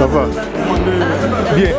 Ça va? Bien.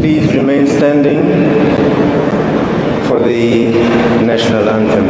Please remain standing for the national anthem.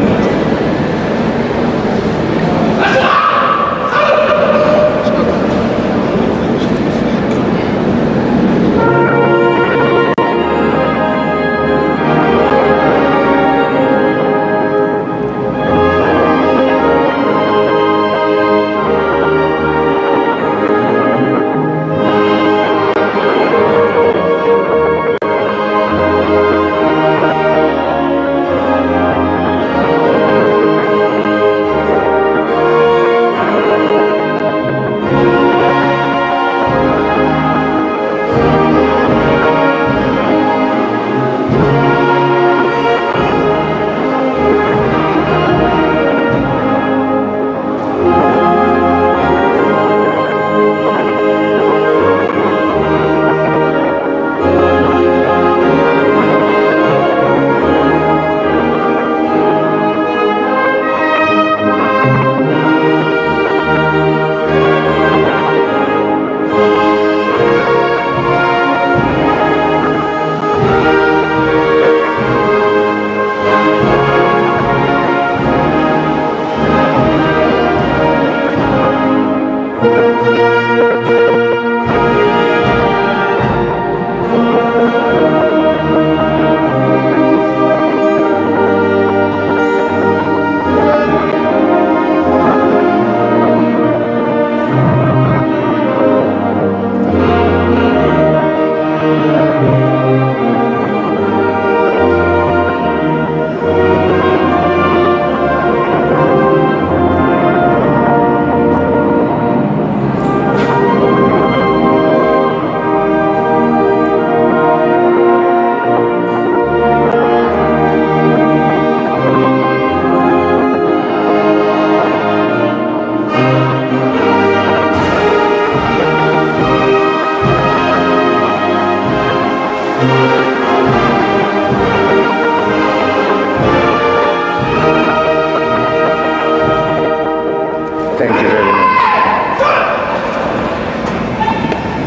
Thank you very much.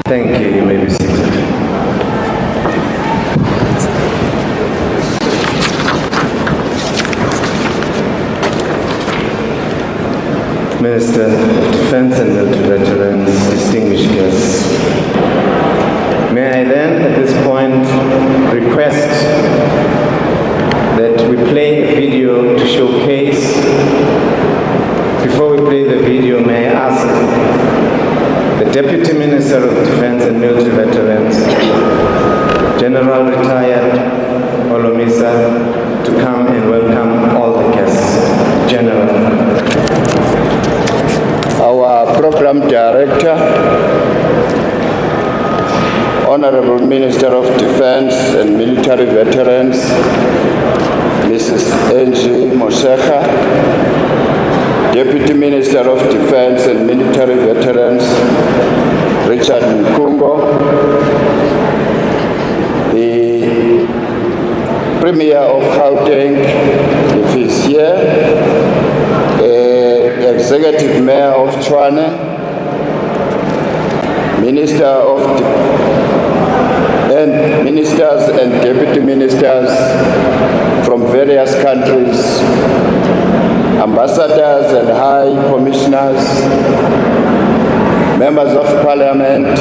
Thank you. You may be seated. Minister of Defense and Military Veterans, distinguished guests. May I then, at this point, request that we play a video to showcase. Before we play the video, may I ask the Deputy Minister of Defense and Military Veterans, General Retired Olomisa, to come and welcome all the guests. General. Our Program Director, Honorable Minister of Defense and Military Veterans, Mrs. Angie Moshekha, Deputy Minister of Defense and Military Veterans, Richard Mkungo, the Premier of Gauteng, if he's here, Executive Mayor of Tshwane, Ministers and Deputy Ministers from various countries, ambassadors and high commissioners, members of parliament,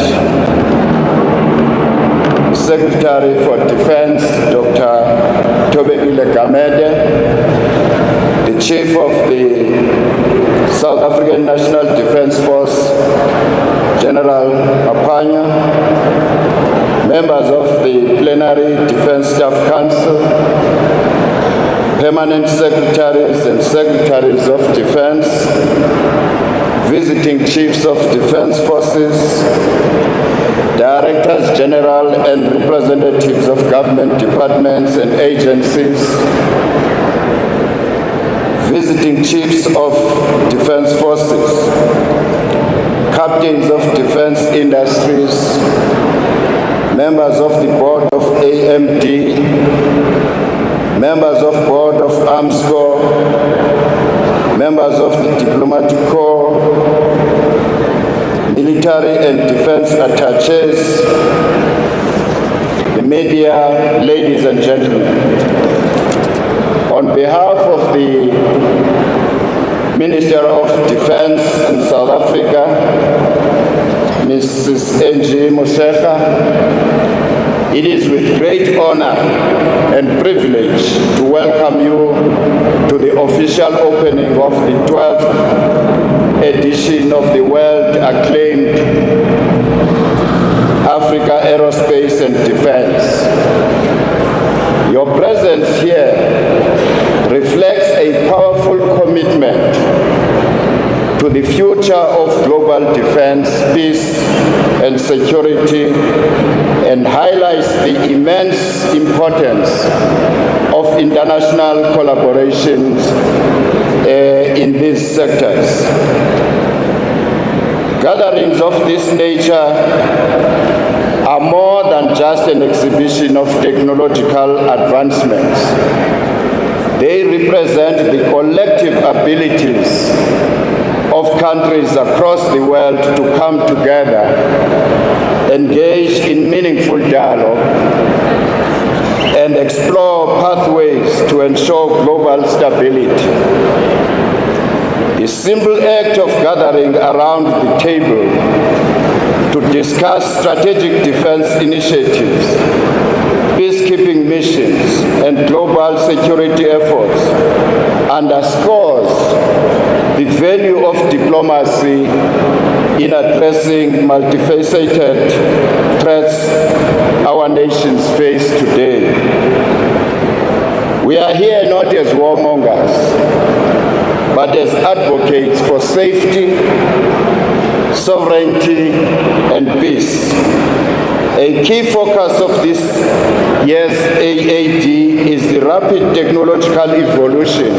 Secretary for Defense, Dr. Tobekile Gamede, the Chief of the South African National Defense Force, General Mapanya, members of the Plenary Defense Staff Council, permanent secretaries and secretaries of defense, visiting chiefs of defense forces, directors general and representatives of government departments and agencies, visiting chiefs of defense forces, captains of defense industries, members of the board of AMD, members of board of Arms Corps, members of the Diplomatic Corps, military and defense attaches, the media, ladies and gentlemen. On behalf of the Minister of Defense in South Africa, Mrs. Angie Motshekga, it is with great honor and privilege to welcome you to the official opening of the 12th edition of the world-acclaimed Africa Aerospace and Defense. Your presence here reflects a powerful commitment to the future of global defense, peace, and security, and highlights the immense importance of international collaborations in these sectors. Gatherings of this nature are more than just an exhibition of technological advancements. They represent the collective abilities of countries across the world to come together, engage in meaningful dialogue, and explore pathways to ensure global stability. The simple act of gathering around the table to discuss strategic defense initiatives, peacekeeping missions, and global security efforts underscores the value of diplomacy in addressing multifaceted threats our nations face today. We are here not as warmongers, but as advocates for safety, sovereignty, and peace. A key focus of this year's AAD is the rapid technological evolution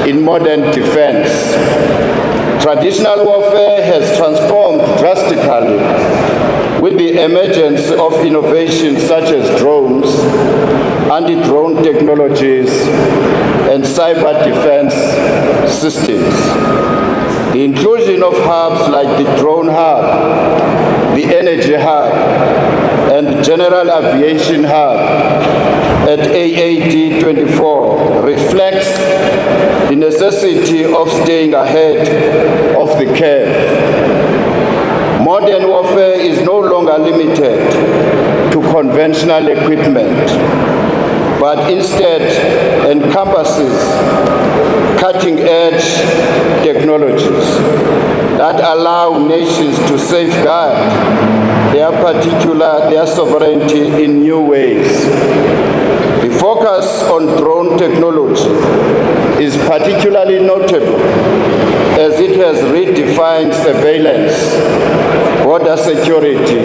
in modern defense. Traditional warfare has transformed drastically with the emergence of innovations such as drones, anti-drone technologies, and cyber defense systems. The inclusion of hubs like the drone hub, the energy hub, and the general aviation hub at AAD 24 reflects the necessity of staying ahead of the curve. Modern warfare is no longer limited to conventional equipment, but instead encompasses cutting-edge technologies that allow nations to safeguard their sovereignty in new ways. The focus on drone technology is particularly notable as it has redefined surveillance, border security,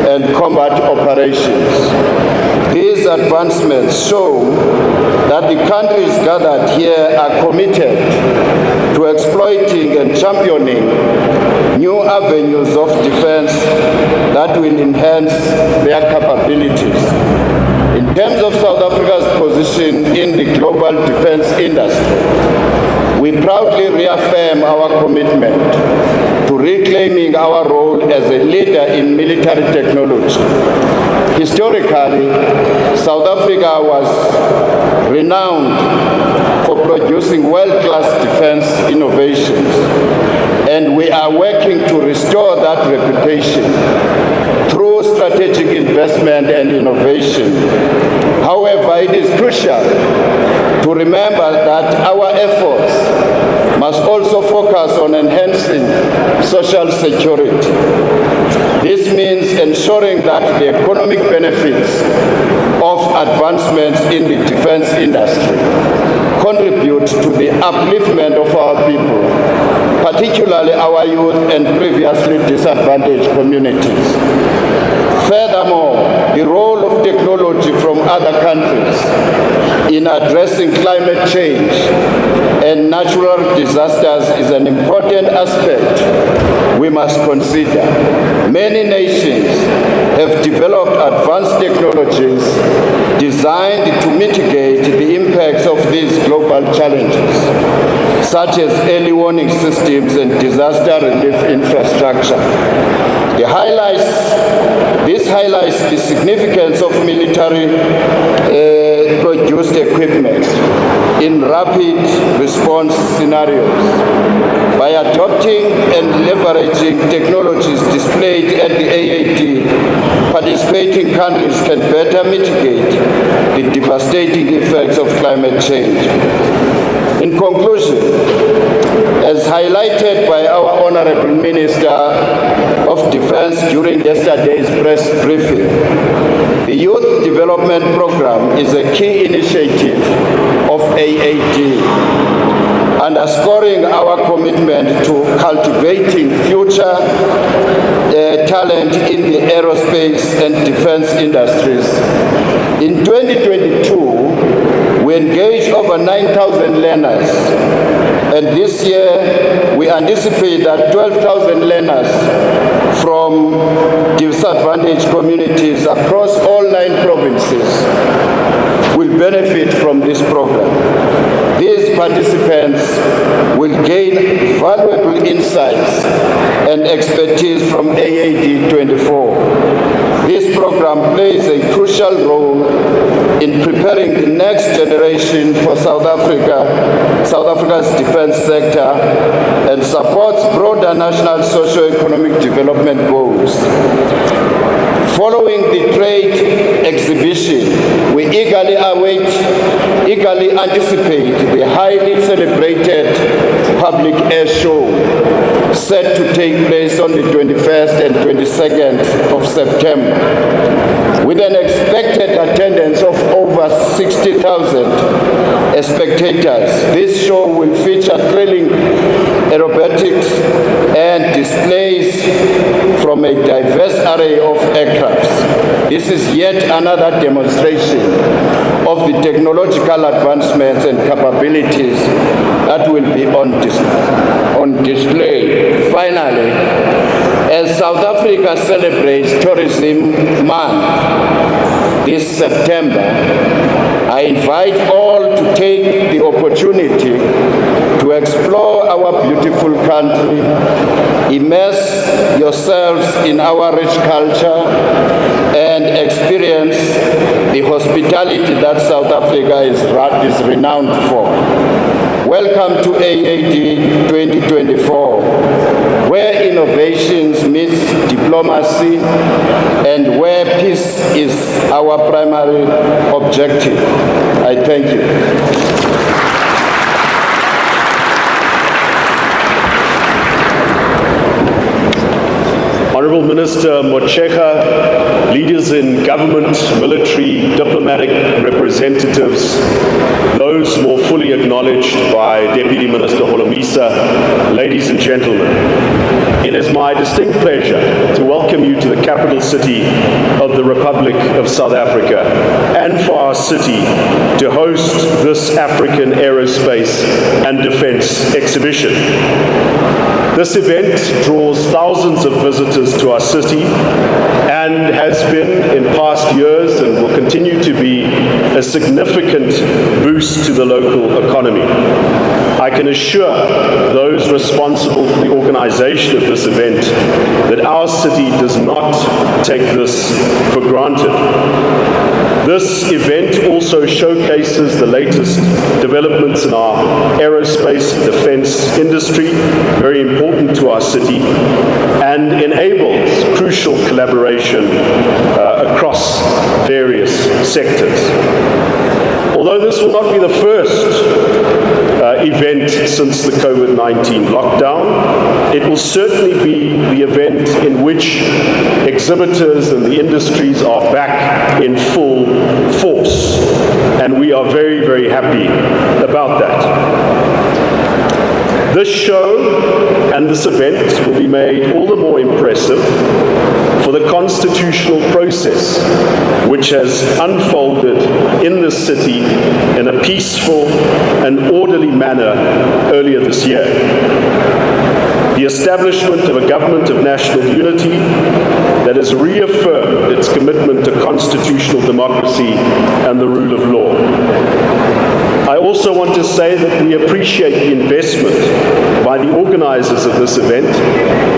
and combat operations. These advancements show that the countries gathered here are committed to exploiting and championing new avenues of defense that will enhance their capabilities. In terms of South Africa's position in the global defense industry, we proudly reaffirm our commitment to reclaiming our role as a leader in military technology. Historically, South Africa was renowned for producing world-class defense innovations, and we are working to restore that reputation through strategic investment and innovation. However, it is crucial to remember that our efforts must also focus on enhancing social security. This means ensuring that the economic benefits of advancements in the defense industry contribute to the upliftment of our people, particularly our youth and previously disadvantaged communities. Furthermore, the role of technology from other countries in addressing climate change and natural disasters is an important aspect we must consider. Many nations have developed advanced technologies designed to mitigate the impacts of these global challenges, such as early warning systems and disaster relief infrastructure. This highlights the significance of military produced equipment in rapid response scenarios. By adopting and leveraging technologies displayed at the AID, participating countries can better mitigate the devastating effects of climate change. In conclusion, as highlighted by our Honorable Minister of Defense during yesterday's press briefing, the Youth Development Program is a key initiative of AAD, underscoring our commitment to cultivating future talent in the aerospace and defense industries. In 2022, we engaged over 9,000 learners, and this year we anticipate that 12,000 learners from disadvantaged communities across all 9 provinces will benefit from this program. These participants will gain valuable insights and expertise from AAD 24. This program plays a crucial role in preparing the next generation for South Africa's defense sector, and supports broader national socio-economic development goals. Following the trade exhibition, we eagerly anticipate the highly celebrated public air show set to take place on the 21st and 22nd of September. With an expected attendance of over 60,000 spectators, this show will feature thrilling aerobatics and displays from a diverse array of aircrafts. This is yet another demonstration of the technological advancements and capabilities that will be on display. Finally, as South Africa celebrates Tourism Month this September, I invite all to take the opportunity to explore our beautiful country, immerse yourselves in our rich culture, and experience the hospitality that South Africa is renowned for. Welcome to AAD 2024, where innovations meet diplomacy and where peace is our primary objective. I thank you. Honorable Minister Motshekga, leaders in government, military, diplomatic representatives, those more fully acknowledged by Deputy Minister Holomisa, ladies and gentlemen. It is my distinct pleasure to welcome you to the capital city of the Republic of South Africa, and for our city to host this African Aerospace and Defence exhibition. This event draws thousands of visitors to our city and has been in past years and will continue to be a significant boost to the local economy. I can assure those responsible for the organization of this event that our city does not take this for granted. This event also showcases the latest developments in our aerospace and defense industry, very important to our city, and enables crucial collaboration across various sectors. Although this will not be the first event since the COVID-19 lockdown, it will certainly be the event in which exhibitors and the industries are back in full force, and we are very, very happy about that. This show and this event will be made all the more impressive for the constitutional process which has unfolded in this city in a peaceful and orderly manner earlier this year. The establishment of a government of national unity that has reaffirmed its commitment to constitutional democracy and the rule of law. I also want to say that we appreciate the investment by the organizers of this event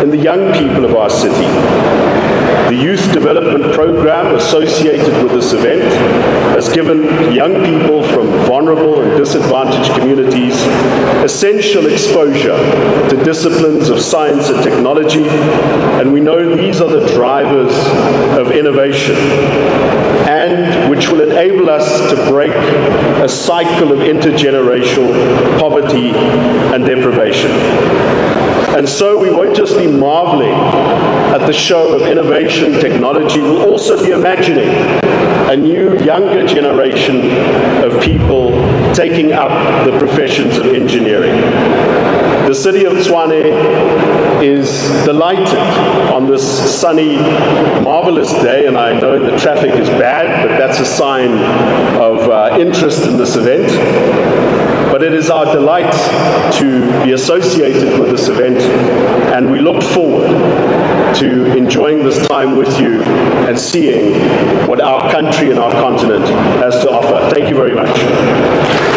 in the young people of our city. The youth development program associated with this event has given young people from vulnerable and disadvantaged communities essential exposure to disciplines of science and technology, and we know these are the drivers of innovation, and which will enable us to break a cycle of intergenerational poverty and deprivation. And so we won't just be marveling at the show of innovation technology, we'll also be imagining a new, younger generation of people taking up the professions of engineering. The city of Tshwane is delighted on this sunny, marvelous day, and I know the traffic is bad, but that's a sign of interest in this event. But it is our delight to be associated with this event, and we look forward to enjoying this time with you and seeing what our country and our continent has to offer. Thank you very much.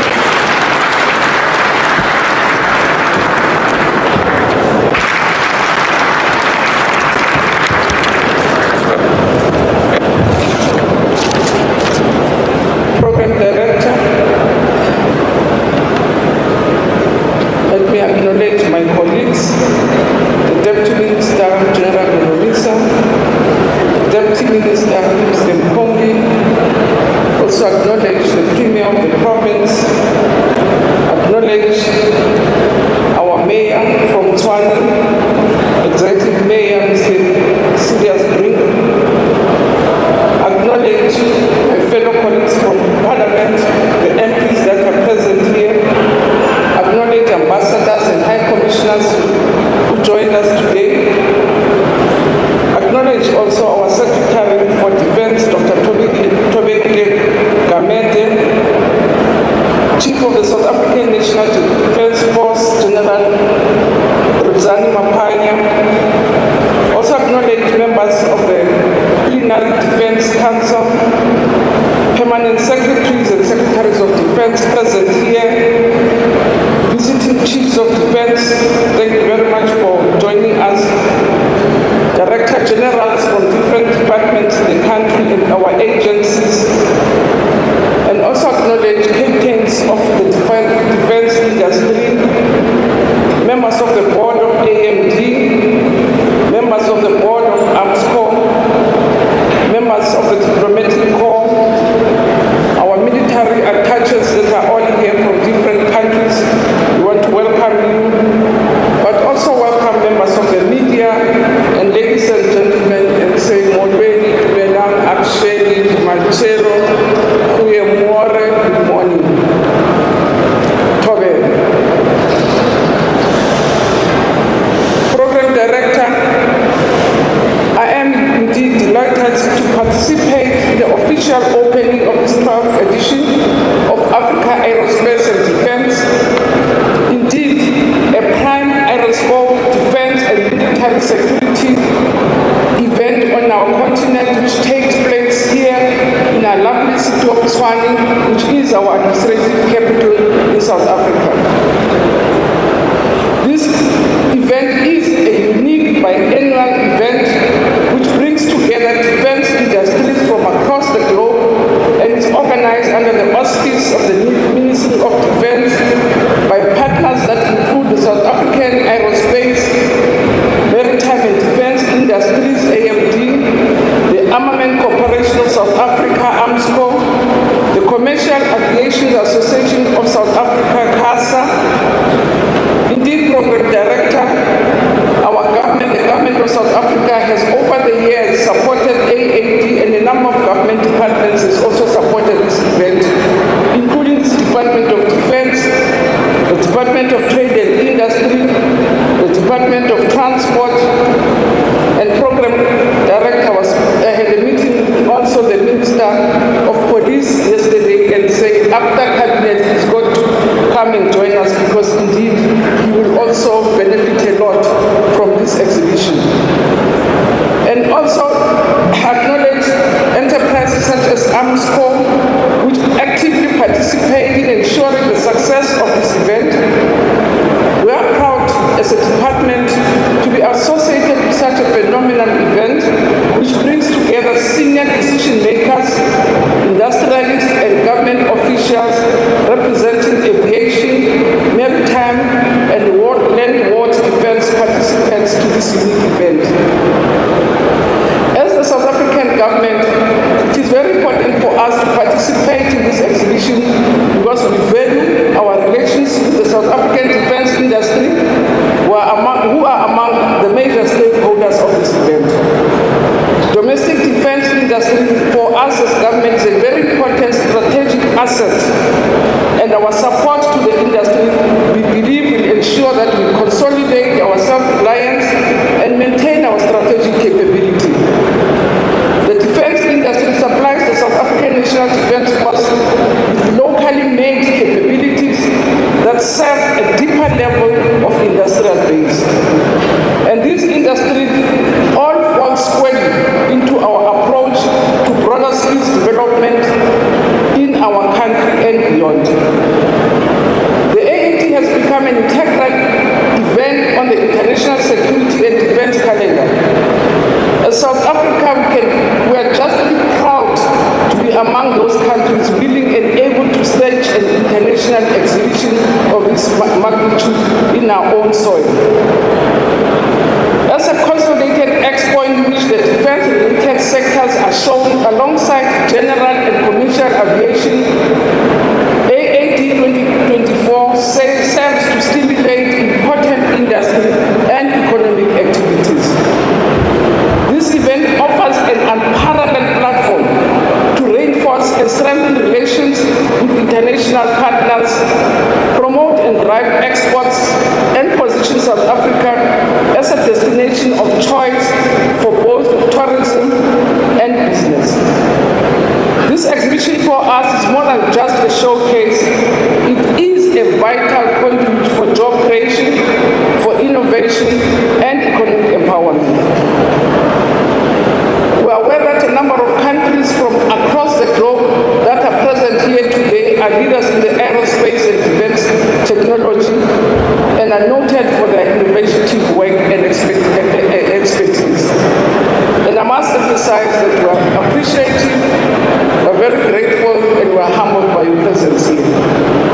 in our continent, which takes place here in our lovely city of Tshwane, which is our administrative capital in South Africa. This event is a unique biennial event which brings together defense industries from across the globe and is organized under the auspices of the Ministry of Defense by partners that include the South African Aerospace, Maritime and Defense Industries, AFD, the Armament Corporation of South Africa, AMSCO, the Commercial Aviation Association of South Africa, CASA. Indeed, Program Director, our government, the government of South Africa has over the years supported AAD, and a number of government departments has also supported this event, including the Department of Defense, the Department of Trade and Industry, the Department of Transport, and Program Director had a meeting with also the Minister of Police yesterday and said after Cabinet he's got to come and join us because indeed he will also benefit a lot from this exhibition. And also acknowledge enterprises such as AMSCO, which actively participate in ensuring the success of this event. We are proud as a department to be associated with such a phenomenal event, which brings together senior decision makers, industrialists and government officials representing aviation, maritime and land wards defense participants to this unique event. As the South African government, it is very important for us to participate in this exhibition because we value our relations with the South African defense industry, who are among the major stakeholders of this event. Domestic defense industry for us as government is a very important strategic asset, and our support to the industry, we believe, will ensure that we consolidate our self-reliance and maintain our strategic capability. The defense industry supplies the South African National Defense Force with locally made capabilities that serve a deeper level of industrial base. And these industries all fall squarely into our approach to broader skills development in our country and beyond. The AAT has become an integral event on the international security and defense calendar. As South Africa, we are justly proud to be among those countries willing and able to stage an international exhibition of this magnitude in our own soil. As a consolidated expo in which the defense-related sectors are shown alongside general and commercial aviation, AAD 2024 serves to stimulate important industry and economic activities. This event offers an unparalleled platform to reinforce and strengthen relations with international partners, promote and drive exports, and position South Africa as a destination of choice for both tourism and business. This exhibition for us is more than just a showcase. It is a vital conduit for job creation, for innovation, and economic empowerment. We are aware that a number of countries from across the globe that are present here today are leaders in the aerospace and defense technology and are noted for their innovative work and expertise. And I must emphasize that we are appreciative, we are very grateful, and we are humbled by your presence here.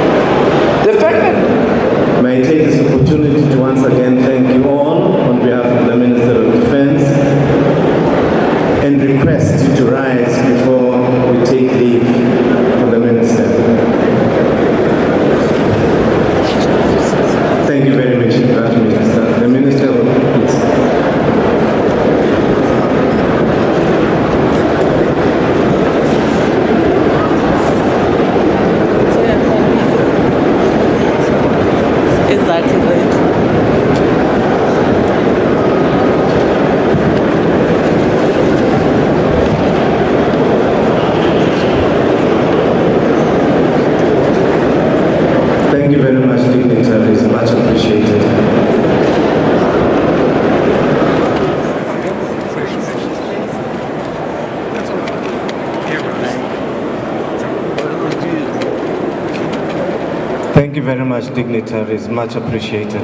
Thank you very much, dignitaries. Much appreciated.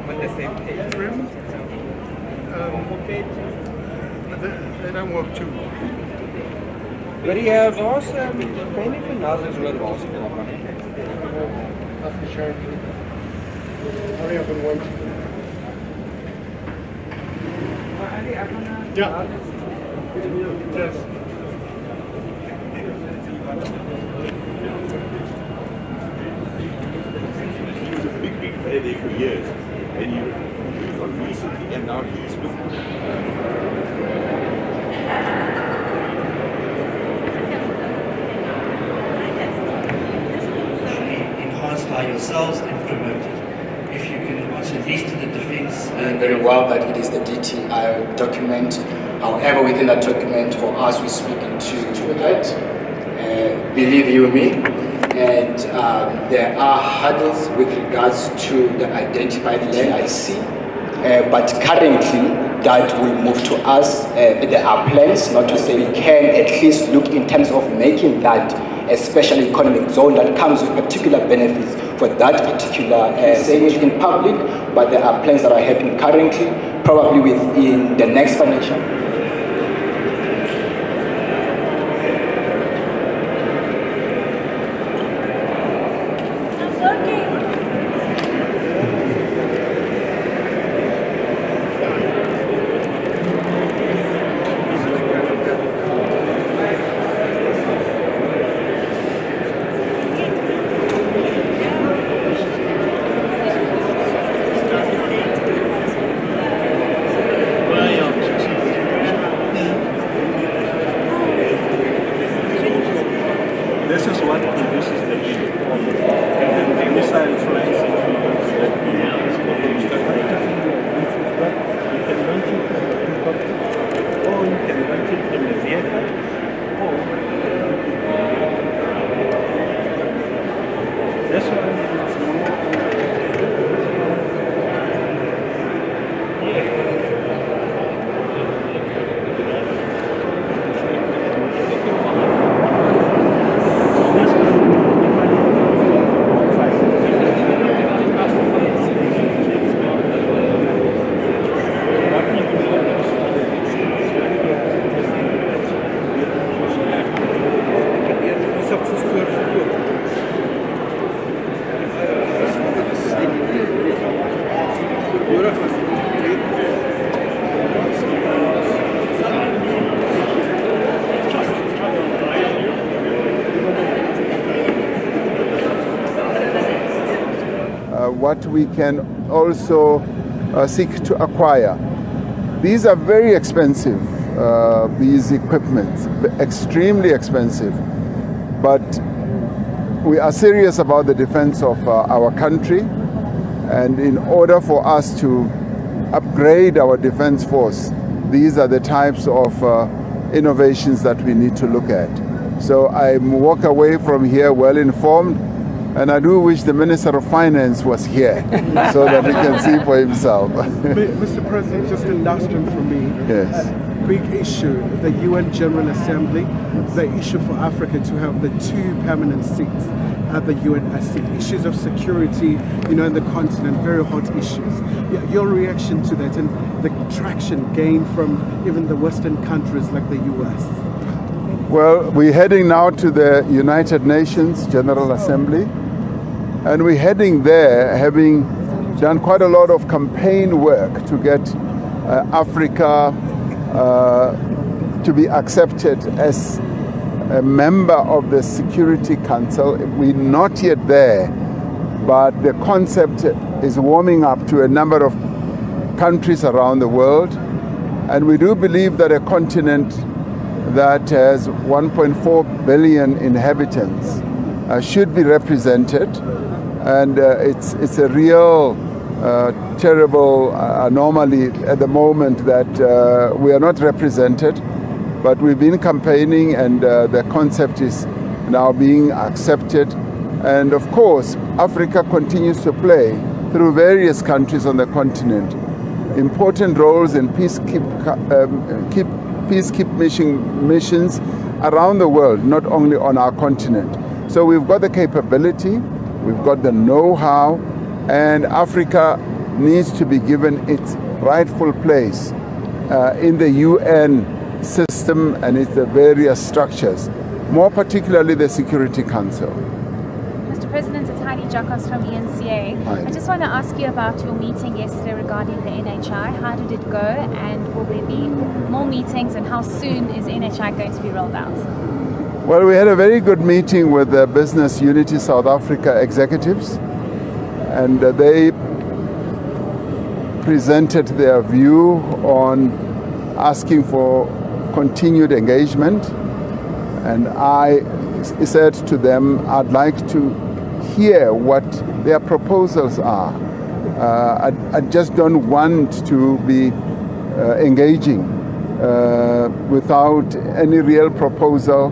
On the same page. They don't work too. Maar die was, ik weet niet van naast is wel was. That's for sure. Hurry up and wait. Yeah. Yes. He was a big player there for years, and he moved on recently, and now he's with enhanced by yourselves and promoted. If you can answer at least to the defense. Very well that it is the DTI document. However, within that document, for us, we're speaking to that. Believe you me, and there are hurdles with regards to the identified land I see, but currently that will move to us. There are plans, not to say we can at least look in terms of making that a special economic zone that comes with particular benefits for that particular segment in public, but there are plans that are happening currently, probably within the next financial. This is what produces the wind. And the missile flies that we You can launch it from a helicopter, or you can launch it from a vehicle, or this one is what we can also seek to acquire. These are very expensive, these equipments, extremely expensive, but we are serious about the defense of our country, and in order for us to upgrade our defense force, these are the types of innovations that we need to look at. So I walk away from here well informed, and I do wish the Minister of Finance was here so that he can see for himself. Mr. President, just a last one from me. Yes. Big issue, the UN General Assembly, the issue for Africa to have the 2 permanent seats at the UN. I see issues of security, in the continent, very hot issues. Your reaction to that and the traction gained from even the Western countries like the US? Well, we're heading now to the United Nations General Assembly, and we're heading there having done quite a lot of campaign work to get Africa to be accepted as a member of the Security Council. We're not yet there, but the concept is warming up to a number of countries around the world, and we do believe that a continent that has 1.4 billion inhabitants should be represented, and it's a real terrible anomaly at the moment that we are not represented, but we've been campaigning, and the concept is now being accepted. And of course, Africa continues to play, through various countries on the continent, important roles in peacekeeping missions around the world, not only on our continent. So we've got the capability, we've got the know-how, and Africa needs to be given its rightful place in the UN system and its various structures, more particularly the Security Council. Mr. President, it's Heidi Jacobs from ENCA. Hi. I just want to ask you about your meeting yesterday regarding the NHI. How did it go, and will there be more meetings, and how soon is NHI going to be rolled out? Well, we had a very good meeting with the Business Unity South Africa executives, and they presented their view on asking for continued engagement, and I said to them I'd like to hear what their proposals are. I just don't want to be engaging without any real proposal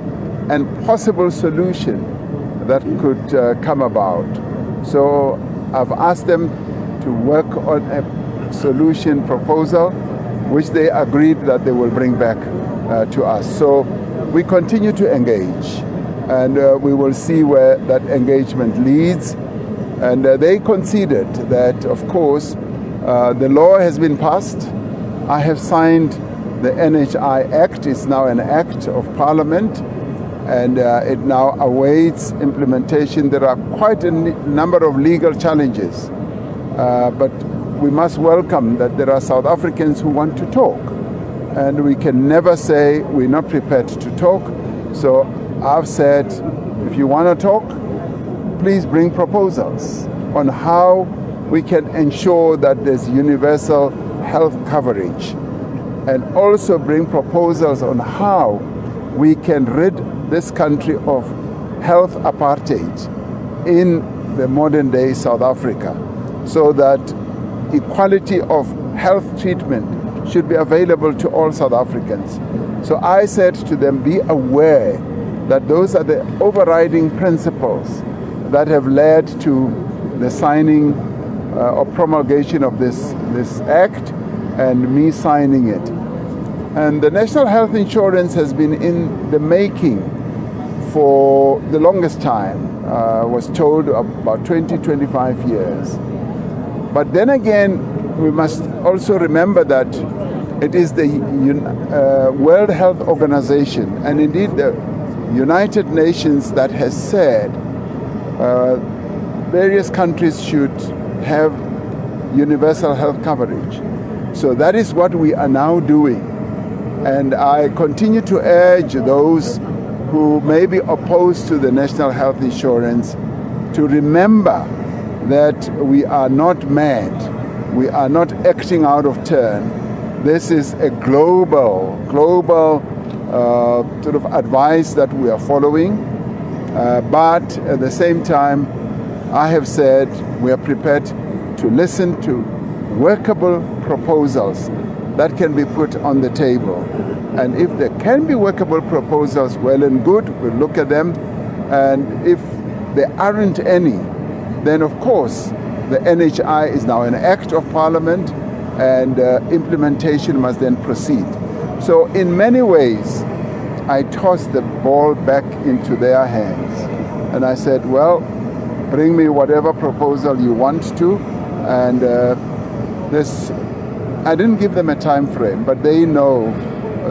and possible solution that could come about. So I've asked them to work on a solution proposal, which they agreed that they will bring back to us. So we continue to engage, and we will see where that engagement leads. And they conceded that, of course, the law has been passed. I have signed the NHI Act. It's now an act of Parliament, and it now awaits implementation. There are quite a number of legal challenges, but we must welcome that there are South Africans who want to talk, and we can never say we're not prepared to talk. So I've said, if you want to talk, please bring proposals on how we can ensure that there's universal health coverage, and also bring proposals on how we can rid this country of health apartheid in the modern day South Africa, so that equality of health treatment should be available to all South Africans. So I said to them, be aware that those are the overriding principles that have led to the signing or promulgation of this act, and me signing it. And the National Health Insurance has been in the making for the longest time, was told about 20-25 years. But then again, we must also remember that it is the World Health Organization, and indeed the United Nations, that has said various countries should have universal health coverage. So that is what we are now doing. And I continue to urge those who may be opposed to the National Health Insurance to remember that we are not mad. We are not acting out of turn. This is a global sort of advice that we are following. But at the same time, I have said we are prepared to listen to workable proposals that can be put on the table. And if there can be workable proposals, well and good, we'll look at them. And if there aren't any, then of course the NHI is now an act of Parliament, and implementation must then proceed. So in many ways, I tossed the ball back into their hands. And I said, well, bring me whatever proposal you want to. And I didn't give them a time frame, but they know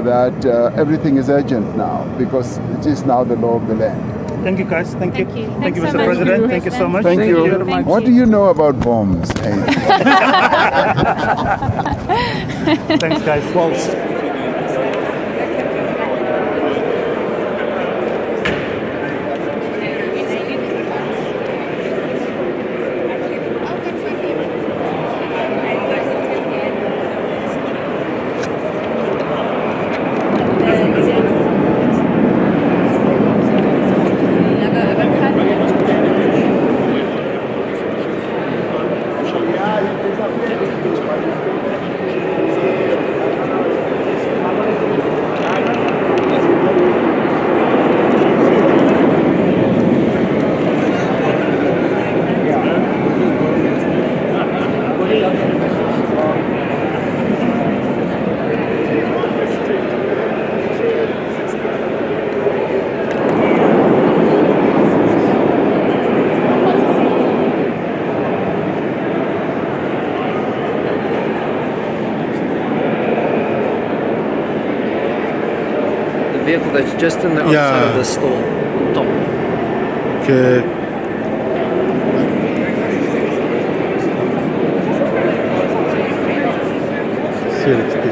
that everything is urgent now, because it is now the law of the land. Thank you, guys. Thank you. Thank you Mr. so much. President. Thank you so much. Thank you. very much. What do you know about bombs? Hey? Thanks, guys. Well, vehicle that's just in the outside of the store on top. Okay. Seriously.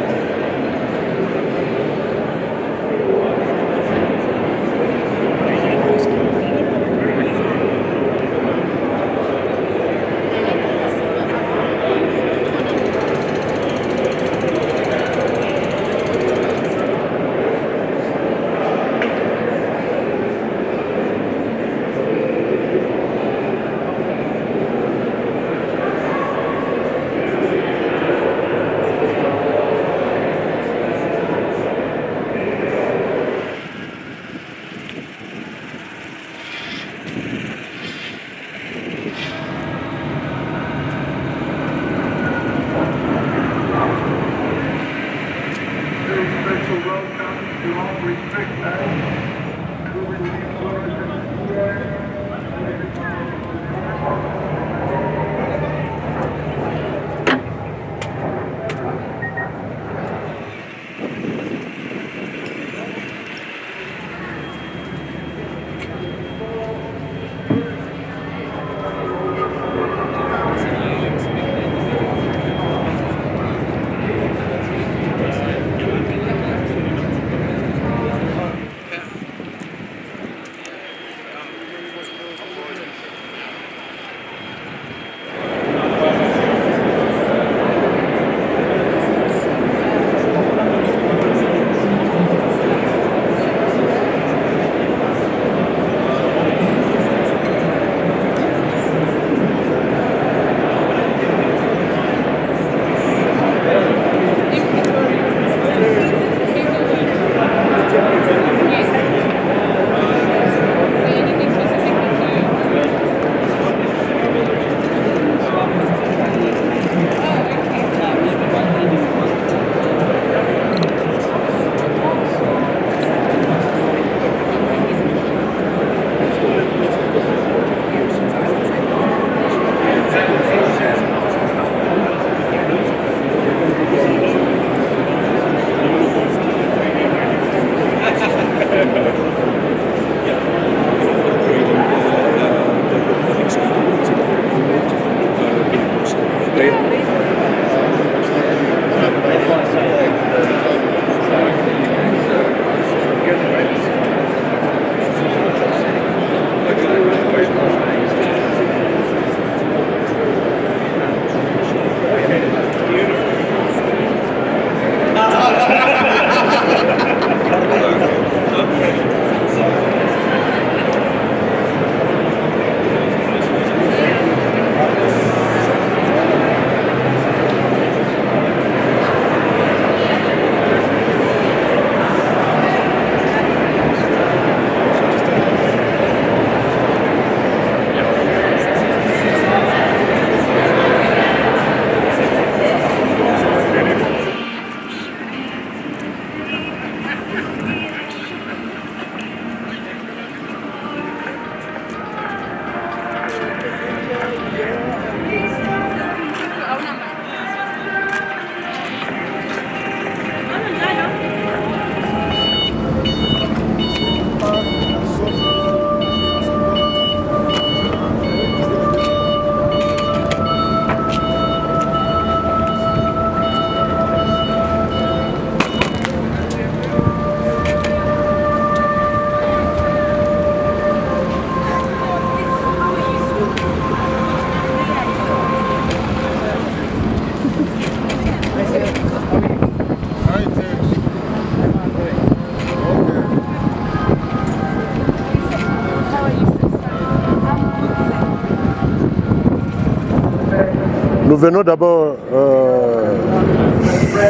Nous venons d'abord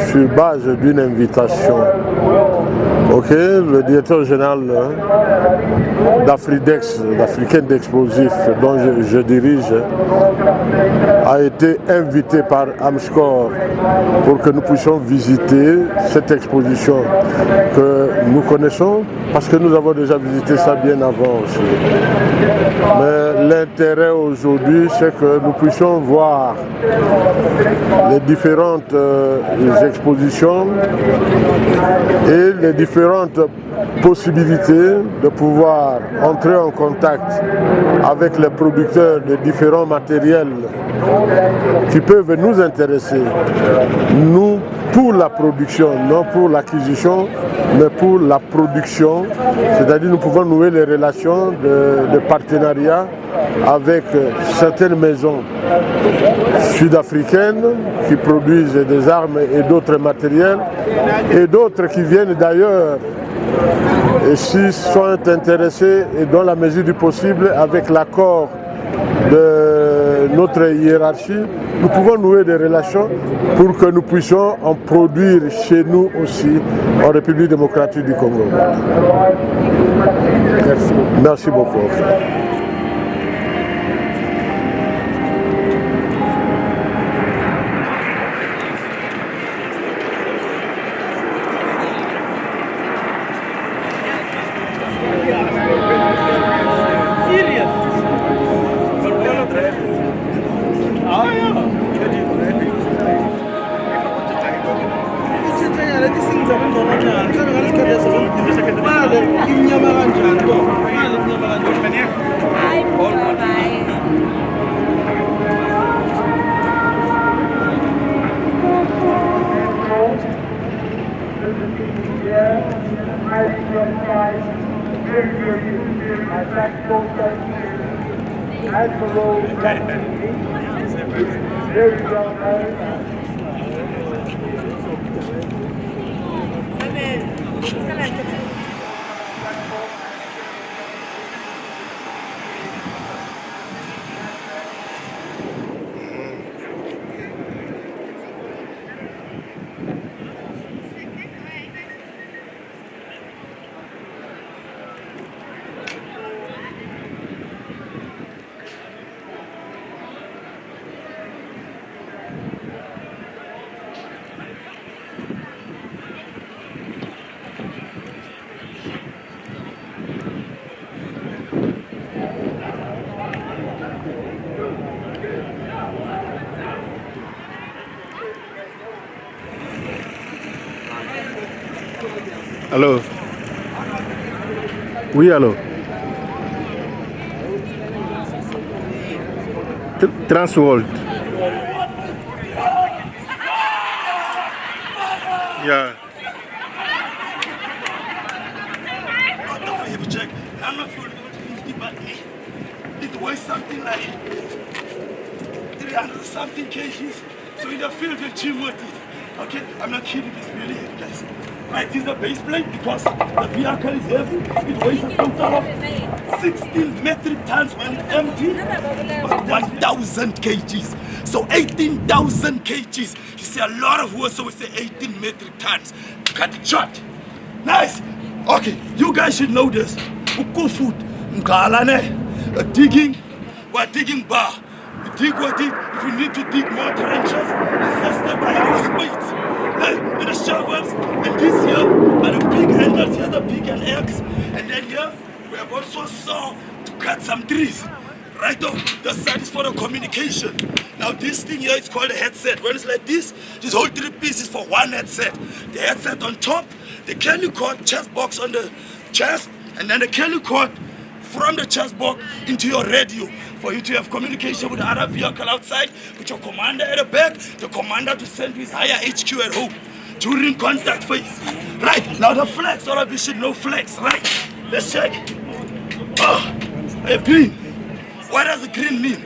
sur base d'une invitation. Ok, le directeur général d'Afridex, l'Africaine d'Explosifs, dont je dirige, a été invité par Amscor pour que nous puissions visiter cette exposition que nous connaissons parce que nous avons déjà visité ça bien avant aussi. Mais l'intérêt aujourd'hui, c'est que nous puissions voir les différentes expositions et les différentes possibilités de pouvoir entrer en contact avec les producteurs de différents matériels qui peuvent nous intéresser, nous, pour la production, non pour l'acquisition, mais pour la production, c'est-à-dire nous pouvons nouer les relations de partenariat avec certaines maisons sud-africaines qui produisent des armes et d'autres matériels, et d'autres qui viennent d'ailleurs et s'ils sont intéressés, et dans la mesure du possible, avec l'accord de notre hiérarchie, nous pouvons nouer des relations pour que nous puissions en produire chez nous aussi, en République démocratique du Congo. Merci. Merci beaucoup. ngale imnyama kanjani bo? Ngale imnyama kanjani? Hayi, bye. Allô? Oui, allô? Transworld. Yeah. I'm not sure about 50, but it weighs something like 300 something kgs. So in the field, the gym with it. Okay, I'm not kidding, it's really heavy, guys. Right, this is the base plate because the vehicle is heavy. It weighs a total of 16 metric tons when it's empty, but 1,000 kgs. So 18,000 kgs. You see a lot of words, so we say 18 metric tons. Cut it short. Nice. Okay, you guys should know this. Food, digging, we're digging bar. We dig what it. If we need to dig more trenches, assisted by our spades. And the shovels, and this here are the big handles, here's the big and X. And then here, we have also saw to cut some trees. Right off, the side is for the communication. Now this thing here is called a headset. When it's like this whole 3 pieces for one headset. The headset on top, the curly cord chest box on the chest, and then the curly cord from the chest box into your radio for you to have communication with the other vehicle outside, with your commander at the back, the commander to send you his higher HQ at home during contact phase. Right, now the flags, all of you should know flags, right? Let's check. Oh, I have green. What does the green mean?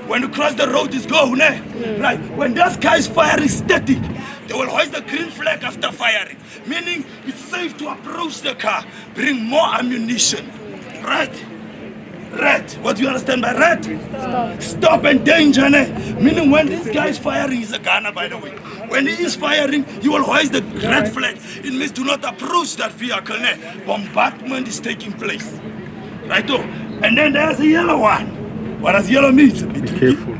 When you cross the road, it's go, ne? Right, when this guy is firing static, they will hoist the green flag after firing, meaning it's safe to approach the car, bring more ammunition. Right? Red. What do you understand by red? Stop and danger, ne? Meaning when this guy is firing, he's a gunner, by the way. When he is firing, you will hoist the red flag. It means do not approach that vehicle, ne? Bombardment is taking place. Right? Oh. And then there's a yellow one. What does yellow mean? Be careful.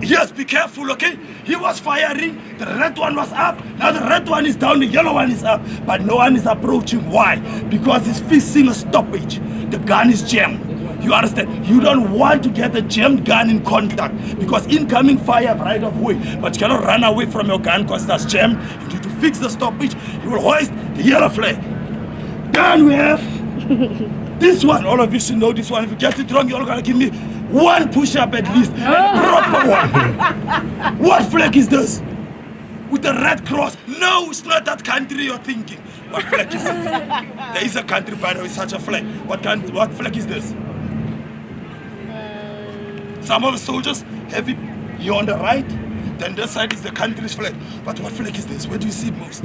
Yes, be careful, okay? He was firing, the red one was up, now the red one is down, the yellow one is up, but no one is approaching. Why? Because he's facing a stoppage. The gun is jammed. You understand? You don't want to get a jammed gun in contact because incoming fire right of way, but you cannot run away from your gun because that's jammed. You need to fix the stoppage. You will hoist the yellow flag. Then we have this one. All of you should know this one. If you get it wrong, you're all gonna give me one push-up at least, and a proper one. What flag is this? With the red cross? No, it's not that country you're thinking. What flag is it? There is a country, by the way, such a flag. What flag is this? Some of the soldiers have it here on the right, then this side is the country's flag. But what flag is this? Where do you see it most?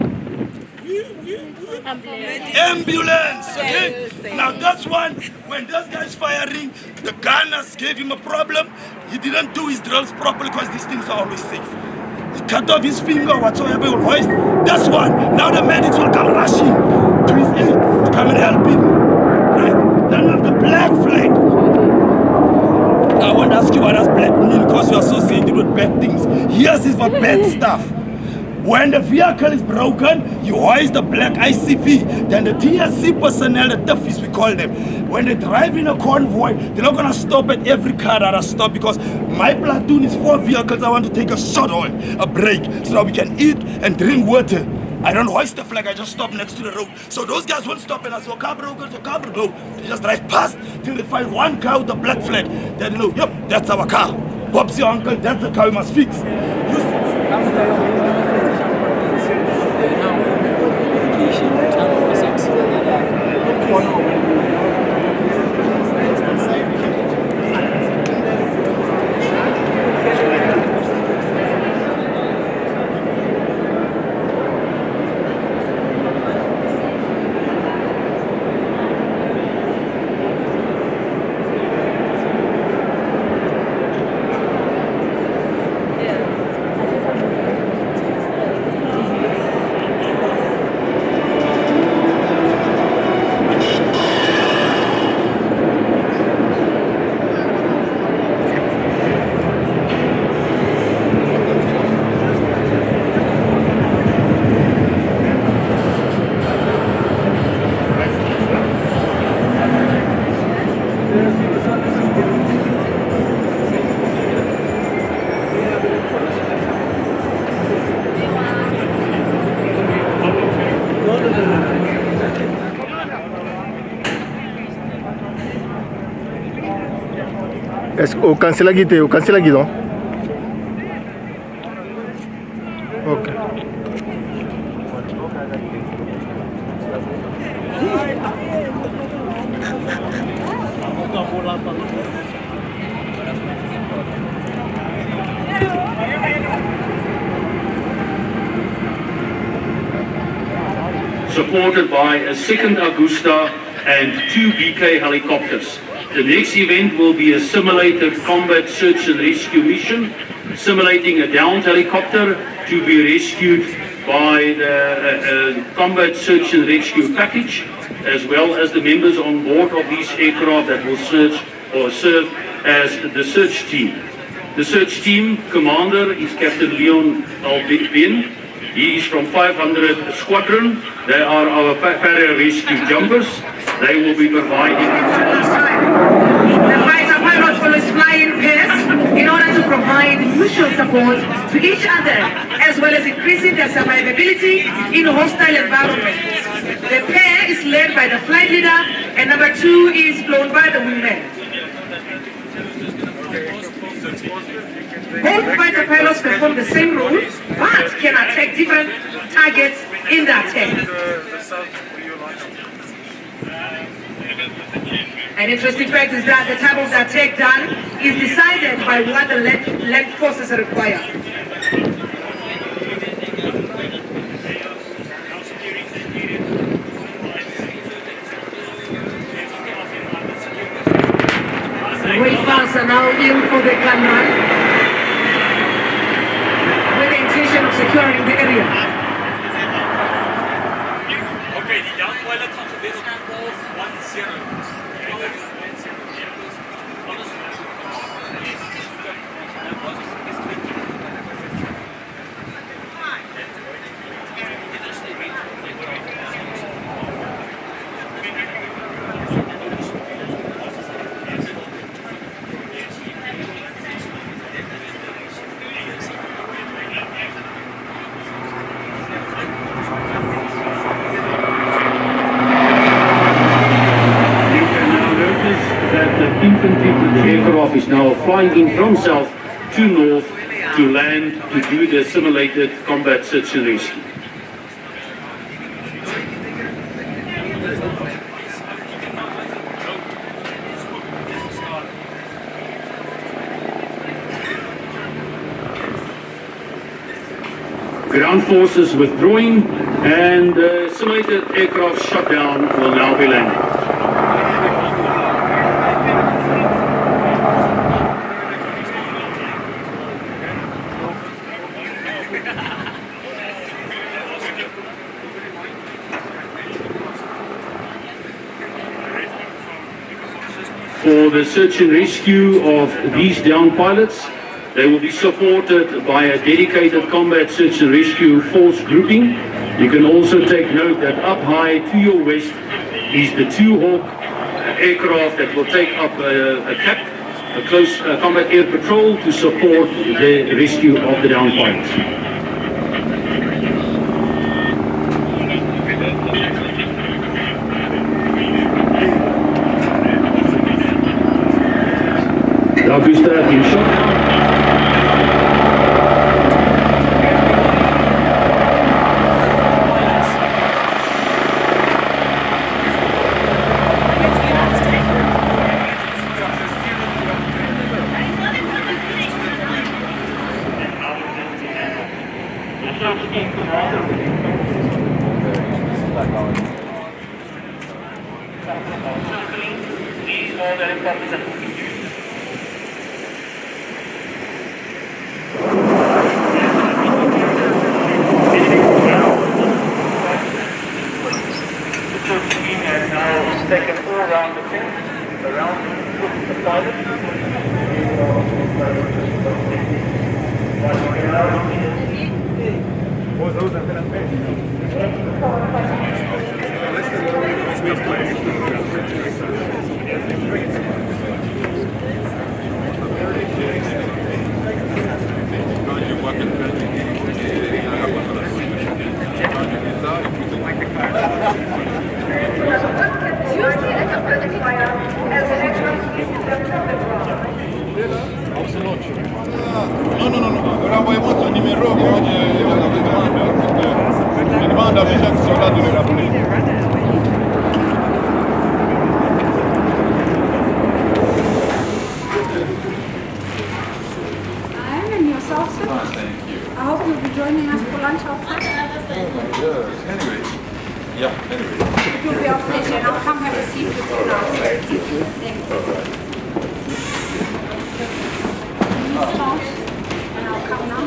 Ambulance, okay? Now that's one, when this guy's firing, the gunners gave him a problem. He didn't do his drills properly because these things are always safe. He cut off his finger, whatsoever he will hoist. That's one. Now the medics will come rushing to his aid to come and help him. Right? Then we have the black flag. I want to ask you what does black mean because you're associated with bad things. Yes, it's for bad stuff. When the vehicle is broken, you hoist the black ICV. Then the TSC personnel, the toughies we call them, when they drive in a convoy, they're not going to stop at every car that I stop because my platoon is 4 vehicles. I want to take a shot on, a break, so that we can eat and drink water I don't hoist the flag, I just stop next to the road. So those guys won't stop and I say, car bro, no. They just drive past till they find one car with a black flag. Then you know, yep, that's our car. Bob's your uncle, that's the car we must fix. Est-ce qu'on cancelle lagi non? Ok. Supported by a second Augusta and 2 BK helicopters. The next event will be a simulated combat search and rescue mission, simulating a downed helicopter to be rescued by the combat search and rescue package, as well as the members on board of these aircraft that will search or serve as the search team. The search team commander is Captain Leon Albin. He is from 500 Squadron. They are our para-rescue jumpers. They will be providing... The fighter pilots will fly in pairs in order to provide mutual support to each other, as well as increasing their survivability in hostile environments. The pair is led by the flight leader, and number 2 is flown by the wingman. Both fighter pilots perform the same role, but can attack different targets in the attack. An interesting fact is that the type of the attack done is decided by what the land forces require. Rafales are now in for the gun run with the intention of securing the area. Okay, die down pilot gaan geweest op 1-0. Infantry aircraft is now flying in from south to north to land to do the simulated combat search and rescue. Ground forces withdrawing and the simulated aircraft shutdown will now be landing. For the search and rescue of these downed pilots, they will be supported by a dedicated combat search and rescue force grouping. You can also take note that up high to your west is the 2 Hawk aircraft that will take up a CAP, a close combat air patrol, to support the rescue of the downed pilots. all the helicopters and put you. The team has now taken all around the thing, around the pilot. No. Ora vogliamo un numero che oggi mi demanda se c'è soldato della polizia. I hope you'll be joining us for lunch outside. Anyway. It will be our pleasure, and I'll come have a seat with you now. Thank you. And I'll come now.